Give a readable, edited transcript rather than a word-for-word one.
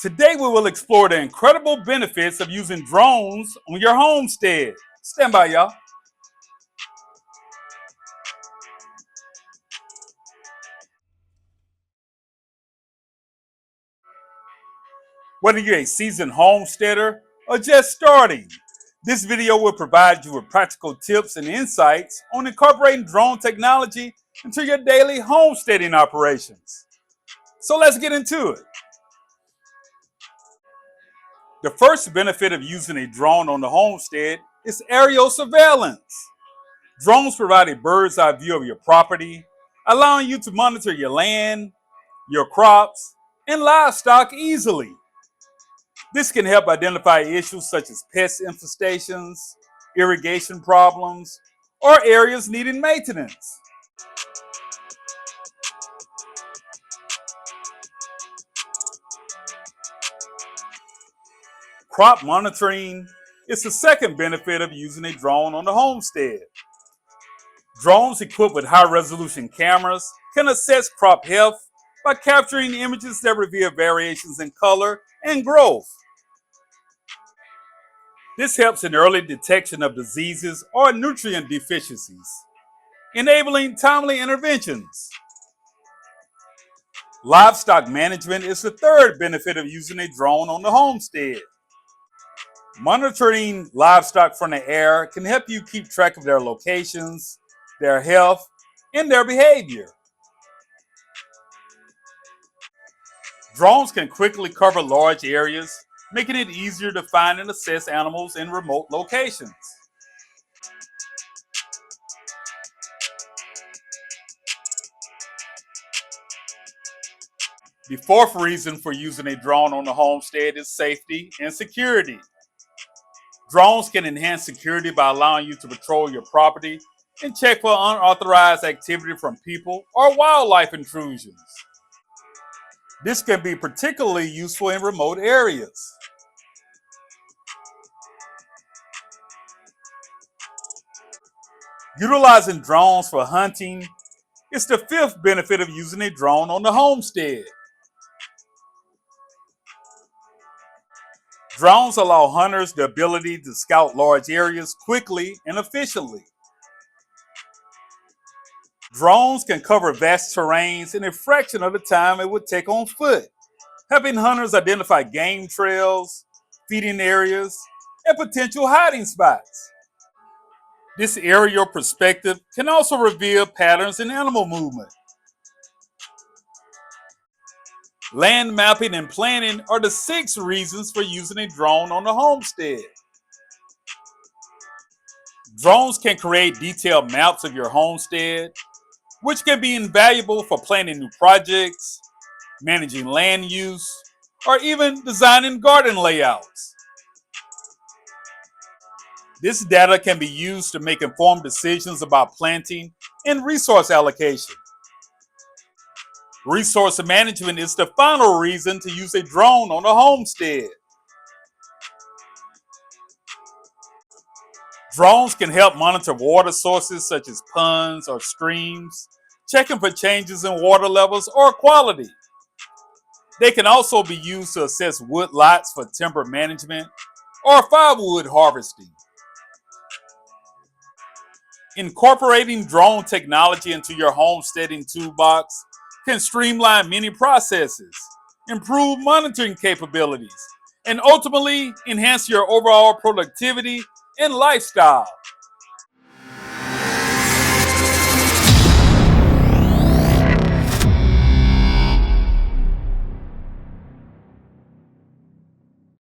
Today we will explore the incredible benefits of using drones on your homestead. Stand by, y'all. Whether you're a seasoned homesteader or just starting, this video will provide you with practical tips and insights on incorporating drone technology into your daily homesteading operations. So let's get into it. The first benefit of using a drone on the homestead is aerial surveillance. Drones provide a bird's eye view of your property, allowing you to monitor your land, your crops, and livestock easily. This can help identify issues such as pest infestations, irrigation problems, or areas needing maintenance. Crop monitoring is the second benefit of using a drone on the homestead. Drones equipped with high-resolution cameras can assess crop health by capturing images that reveal variations in color and growth. This helps in early detection of diseases or nutrient deficiencies, enabling timely interventions. Livestock management is the third benefit of using a drone on the homestead. Monitoring livestock from the air can help you keep track of their locations, their health, and their behavior. Drones can quickly cover large areas, making it easier to find and assess animals in remote locations. The fourth reason for using a drone on the homestead is safety and security. Drones can enhance security by allowing you to patrol your property and check for unauthorized activity from people or wildlife intrusions. This can be particularly useful in remote areas. Utilizing drones for hunting is the fifth benefit of using a drone on the homestead. Drones allow hunters the ability to scout large areas quickly and efficiently. Drones can cover vast terrains in a fraction of the time it would take on foot, helping hunters identify game trails, feeding areas, and potential hiding spots. This aerial perspective can also reveal patterns in animal movement. Land mapping and planning are the six reasons for using a drone on the homestead. Drones can create detailed maps of your homestead, which can be invaluable for planning new projects, managing land use, or even designing garden layouts. This data can be used to make informed decisions about planting and resource allocation. Resource management is the final reason to use a drone on a homestead. Drones can help monitor water sources such as ponds or streams, checking for changes in water levels or quality. They can also be used to assess wood lots for timber management or firewood harvesting. Incorporating drone technology into your homesteading toolbox can streamline many processes, improve monitoring capabilities, and ultimately enhance your overall productivity and lifestyle.